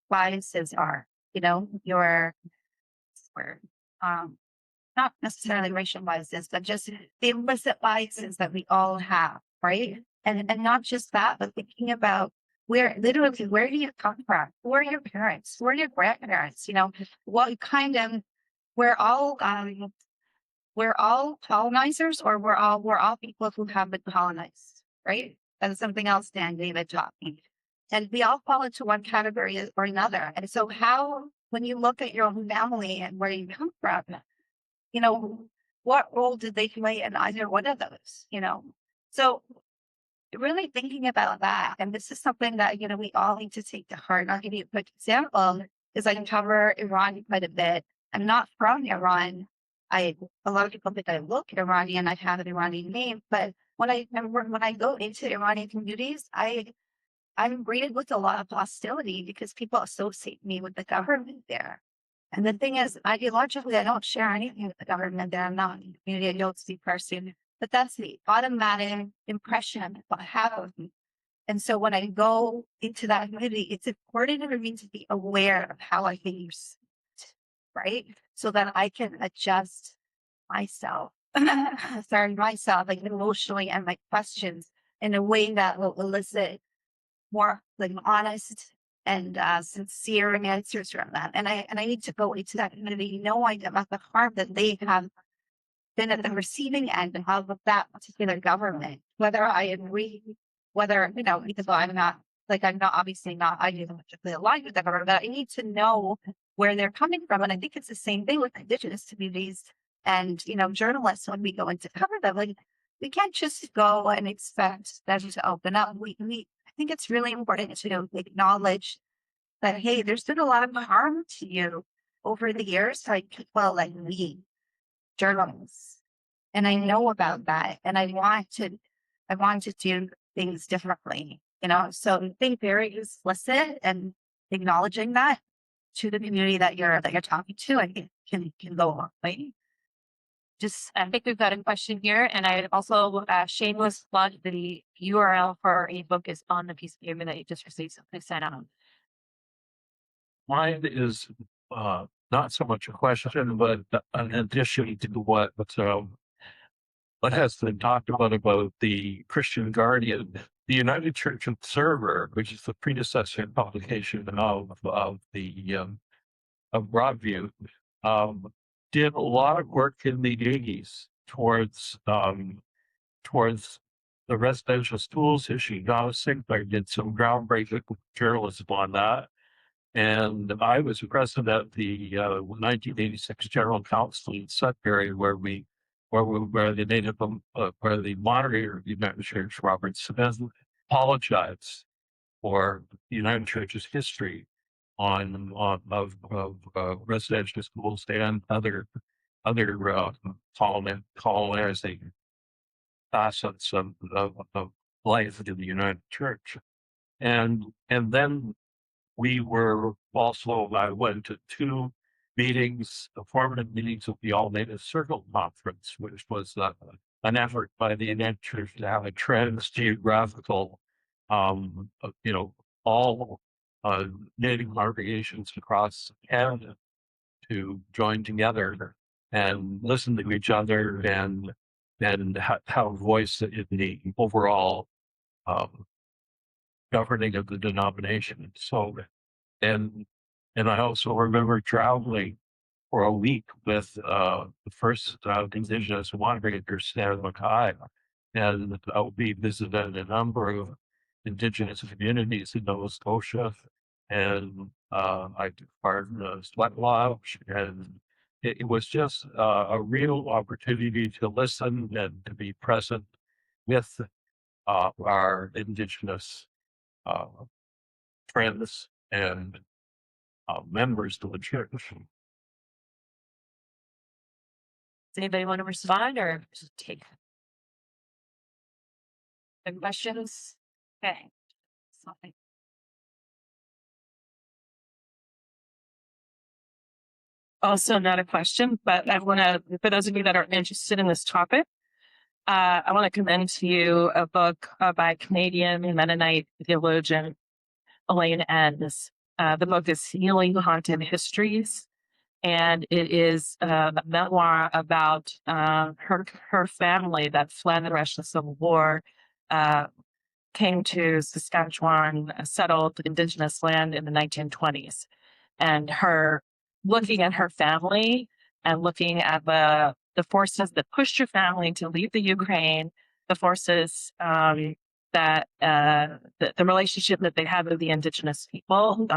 biases are, you know, your not necessarily racial biases, but just the implicit biases that we all have, right? And not just that, but thinking about where do you come from? Who are your parents? Who are your grandparents? You know, what kind of we're all colonizers, or we're all people who have been colonized, right? That's something else Dan David taught me. And we all fall into one category or another. And so when you look at your own family and where you come from, you know, what role did they play in either one of those, you know? So really thinking about that. And this is something that, you know, we all need to take to heart. I'll give you a quick example, is I cover Iran quite a bit. I'm not from Iran. A lot of people think I look Iranian. I have an Iranian name, but when I go into Iranian communities, I'm greeted with a lot of hostility because people associate me with the government there. And the thing is, ideologically, I don't share anything with the government there. I'm not in the community. I don't see person, but that's the automatic impression I have of me. And so when I go into that community, it's important for me to be aware of how I can use it, right? So that I can adjust myself, like emotionally and my questions in a way that will elicit more like honest and sincere answers from them. And I need to go into that community knowing about the harm that they have been at the receiving end of that particular government, whether I agree, whether, you know, because I'm not obviously not ideologically aligned with the government, but I need to know where they're coming from. And I think it's the same thing with indigenous communities and, you know, journalists when we go in to cover them. Like, we can't just go and expect them to open up. I think it's really important to acknowledge that, hey, there's been a lot of harm to you over the years, like people like me, journalists. And I know about that. And I want to do things differently, you know. So being very explicit and acknowledging that to the community that you're talking to, I think can go a long way. Just, I think we've got a question here, and I also shameless plug the URL for our ebook is on the piece of paper that you just received. So please sign on. Mine is not so much a question, but an addition to what has been talked about the Christian Guardian. The United Church Observer, which is the predecessor publication of Broadview, did a lot of work in the 80s towards the residential schools issue. I did some groundbreaking journalism on that. And I was present at the 1986 General Council in Sudbury, where the where the moderator of the United Church, Robert Smith, apologized for the United Church's history of residential schools and other colonizing facets of life in the United Church. And then I went to two meetings, formative meetings of the All Native Circle Conference, which was an effort by the United Church to have a trans-geographical, all Native congregations across Canada to join together and listen to each other and have a voice in the overall governing of the denomination. So, and I also remember traveling for a week with the first Indigenous moderators, Stan Mackay, and we visited a number of Indigenous communities in Nova Scotia, and I took part in a sweat lodge, and it was just a real opportunity to listen and to be present with our Indigenous uh, friends and members of the church. Does anybody want to respond or just take the questions? Okay. Something. Also, not a question, but I want to, for those of you that are interested in this topic, I want to commend to you a book by Canadian Mennonite theologian Elaine Enns. The book is Healing Haunted Histories, and it is a memoir about her family that fled the Russian Civil War, came to Saskatchewan, settled Indigenous land in the 1920s, and her looking at her family and looking at the forces that pushed her family to leave the Ukraine, the forces that the relationship that they have with the Indigenous people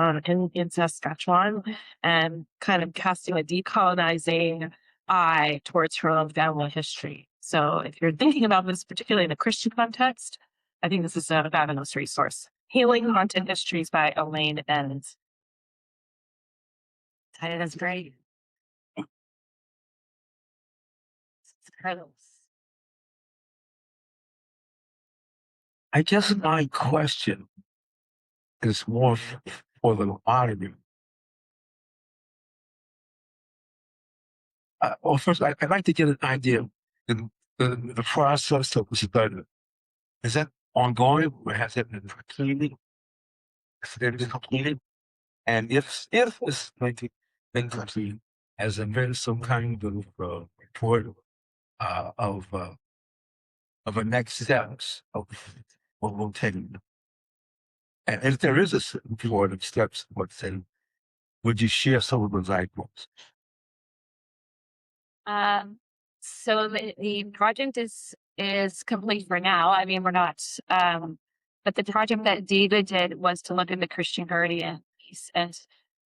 in Saskatchewan, and kind of casting a decolonizing eye towards her own family history. So if you're thinking about this, particularly in a Christian context, I think this is a fabulous resource. Healing Haunted Histories by Elaine Enns. That's great. Carlos. I guess my question is more for the audience. Well, first, I'd like to get an idea of the process of the study. Is that ongoing, or has it been completed? Has it been completed? And if it's been completed, has there been some kind of report of a next steps of what we'll take? And if there is a report of steps, what's in, would you share some of those items? So the project is complete for now. I mean, we're not, but the project that David did was to look at the Christian Guardian piece, and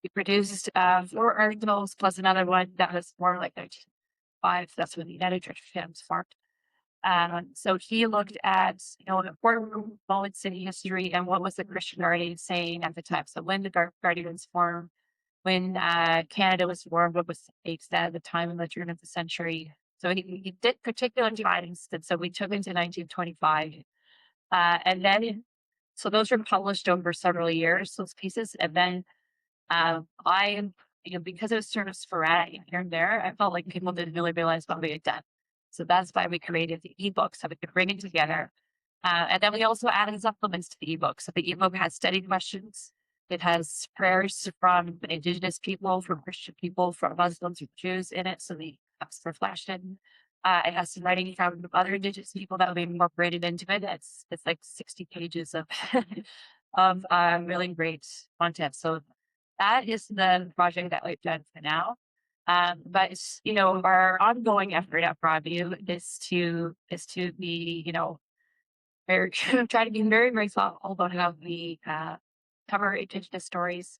he produced 4 articles plus another one that was more like 5. That's when the editor was formed. So he looked at, important moments in history and what was the Christian Guardian saying at the time. So when the Guardian was formed, when Canada was formed, what was the extent at the time in the turn of the century. So he did particular findings, and so we took into 1925. And then, so those were published over several years, those pieces. And then because it was sort of sporadic here and there, I felt like people didn't really realize what we had done. So that's why we created the ebook, so we could bring it together. And then we also added supplements to the ebook. So the ebook has study questions. It has prayers from Indigenous people, from Christian people, from Muslims or Jews in it. So the text were flashed in. It has some writing from other Indigenous people that will be incorporated into it. It's like 60 pages of of really great content. So that is the project that we've done for now. But our ongoing effort at Broadview is to be, very try to be very, very thoughtful about how we cover Indigenous stories,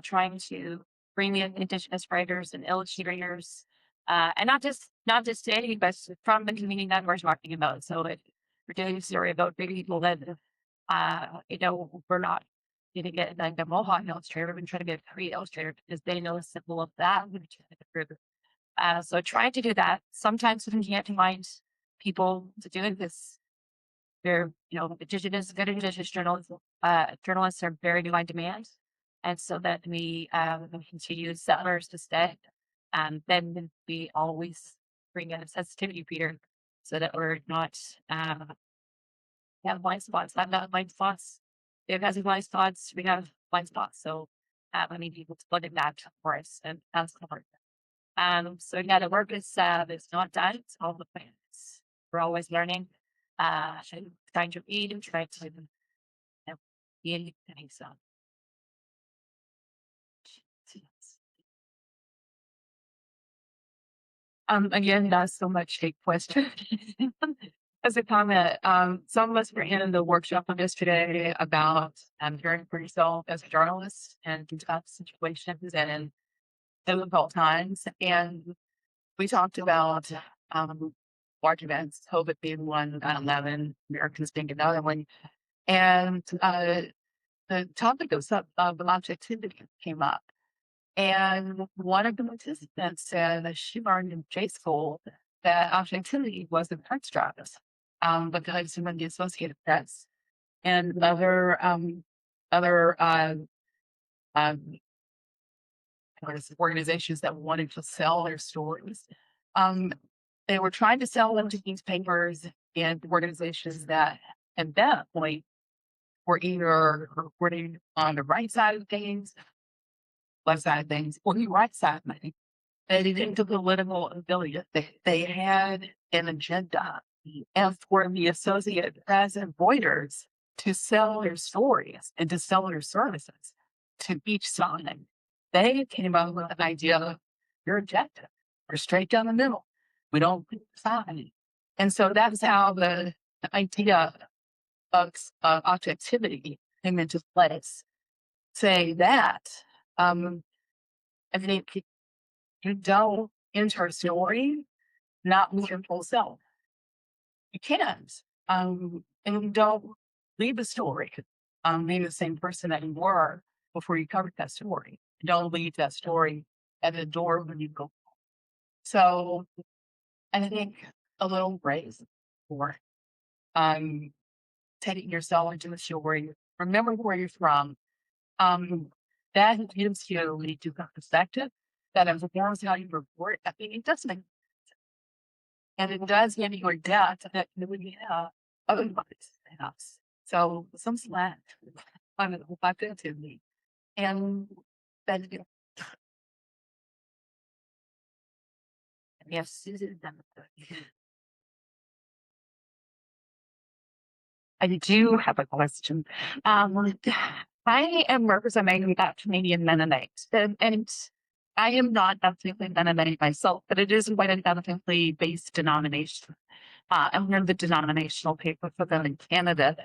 trying to bring in Indigenous writers and illustrators, and not just any, but from the community that we're talking about. So if we're doing a story about big people that we're not going to get like a Mohawk illustrator, we're going to try to get a Cree illustrator because they know the symbol of that. So trying to do that. Sometimes we can't find people to do it. This they're Indigenous, good Indigenous journalists are very new on demand, and so that we continue settlers to stay. Then we always bring in a sensitivity reader so that we're not have blind spots. I'm not blind spots. If has blind spots, we have blind spots. So I need people to look at that for us, and that's hard. So yeah, the work is not done. It's all the plans. We're always learning. Trying to read and trying to be anything. So again, that's so much a question. As a comment, some of us were in the workshop on yesterday about caring for yourself as a journalist and in tough situations and in difficult times. And we talked about large events, COVID being one, 9/11, Americans being another one. And the topic of objectivity came up. And one of the participants said that she learned in J school that objectivity was an extras because some of the Associated Press and other organizations that wanted to sell their stories. They were trying to sell them to newspapers and organizations that at that point were either reporting on the right side of things, left side of things, or the right side of things. They didn't have the political ability. They had an agenda. And for the Associated Press and Reuters to sell their stories and to sell their services to each side, they came up with an idea of your objective. We're straight down the middle. We don't pick a side. And so that's how the idea of objectivity came into place. Say that I think you don't enter a story not with your full self. You can't. And you don't leave a story being the same person that you were before you covered that story. You don't leave that story at the door when you go. So I think a little grace for taking yourself into the story. Remember where you're from. That gives you a different perspective. That informs how you report. I mean, it does make and it does give you a depth that you would have otherwise. Perhaps. So some slack on it objectively. And that yes, I do have a question. I am representing that Canadian Mennonite, and I am not ethnically Mennonite myself, but it is quite an ethnically based denomination. And we're the denominational paper for them in Canada.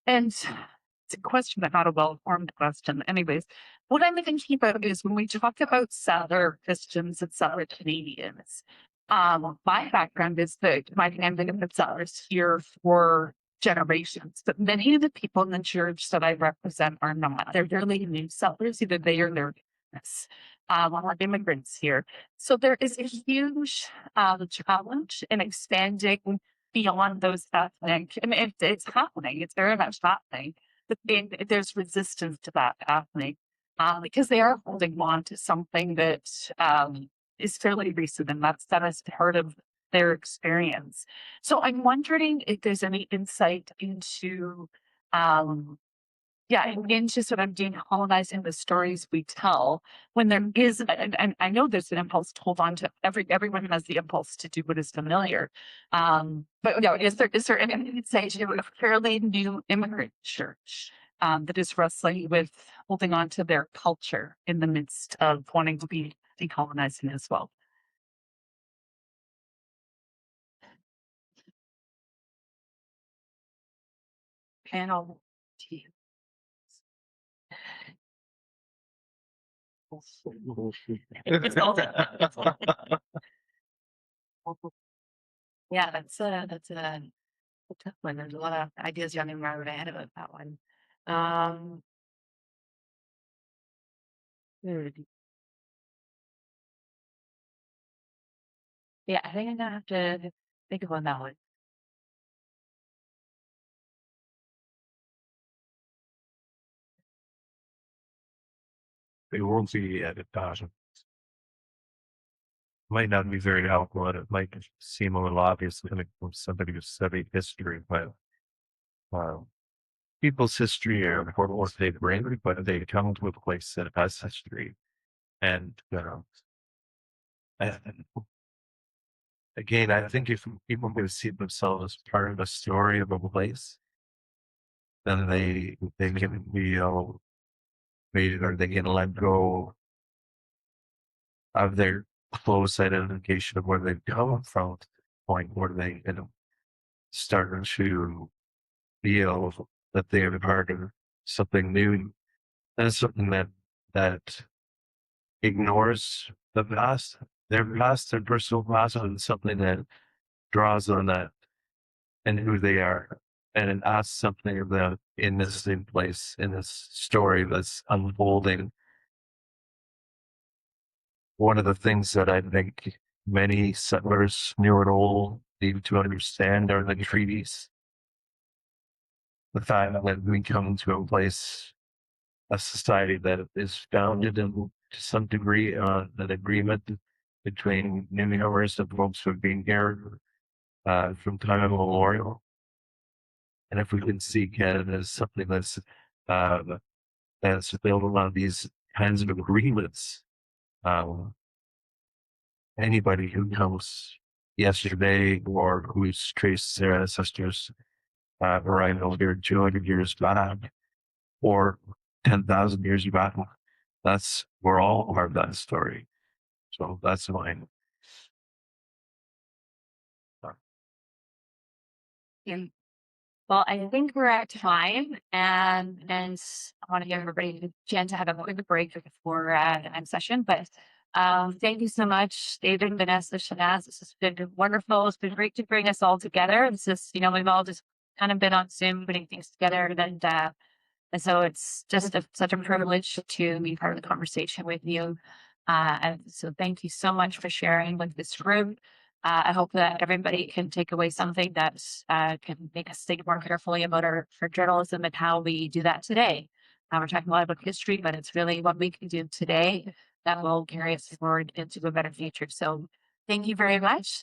And it's a question, but not a well-formed question. Anyways, what I'm thinking about is when we talk about settler Christians and settler Canadians, my background is that my family have been settlers here for generations, but many of the people in the church that I represent are not. They're really new settlers, either they or they're immigrants here. So there is a huge challenge in expanding beyond those ethnic. I mean, it's happening. It's very much happening. But there's resistance to that happening because they are holding on to something that is fairly recent, and that is part of their experience. So I'm wondering if there's any insight into into sort of decolonizing the stories we tell when there is, and I know there's an impulse to hold on to everyone has the impulse to do what is familiar. But is there any insight to a fairly new immigrant church that is wrestling with holding on to their culture in the midst of wanting to be decolonizing as well? panel team. It's all- Yeah, that's a tough one. There's a lot of ideas running around my head about that one. Um, hmm. Yeah, I think I'm gonna have to think about that one. It won't be at a thousand. Might not be very helpful, and it might seem a little obvious coming from somebody who's studied history, but people's history are important what they bring, but they come to a place that has history. And and again, I think if people can see themselves as part of the story of a place, then they can be made, or they can let go of their close identification of where they've come from to the point where they start to feel that they are part of something new. That's something that ignores the past, their personal past, and something that draws on that and who they are, and it asks something of them in this same place, in this story that's unfolding. One of the things that I think many settlers, new and old, need to understand are the treaties. The fact that we come to a place, a society that is founded in, to some degree, on an agreement between numerous of folks who have been here from time immemorial. And if we can see Canada as something uh, that's built on these kinds of agreements, um, anybody who comes yesterday or who's traced their ancestors arrival here 200 years back or 10,000 years back, we're all part of that story. So that's mine. Well, I think we're at time, and I want to give everybody a chance to have a quick break before the next session. But thank you so much, David, Vanessa, Shanaz. This has been wonderful. It's been great to bring us all together. It's just, we've all just kind of been on Zoom putting things together, and so it's just such a privilege to be part of the conversation with you. And so thank you so much for sharing with this group. I hope that everybody can take away something that can make us think more carefully about our journalism and how we do that today. We're talking a lot about history, but it's really what we can do today that will carry us forward into a better future. So thank you very much.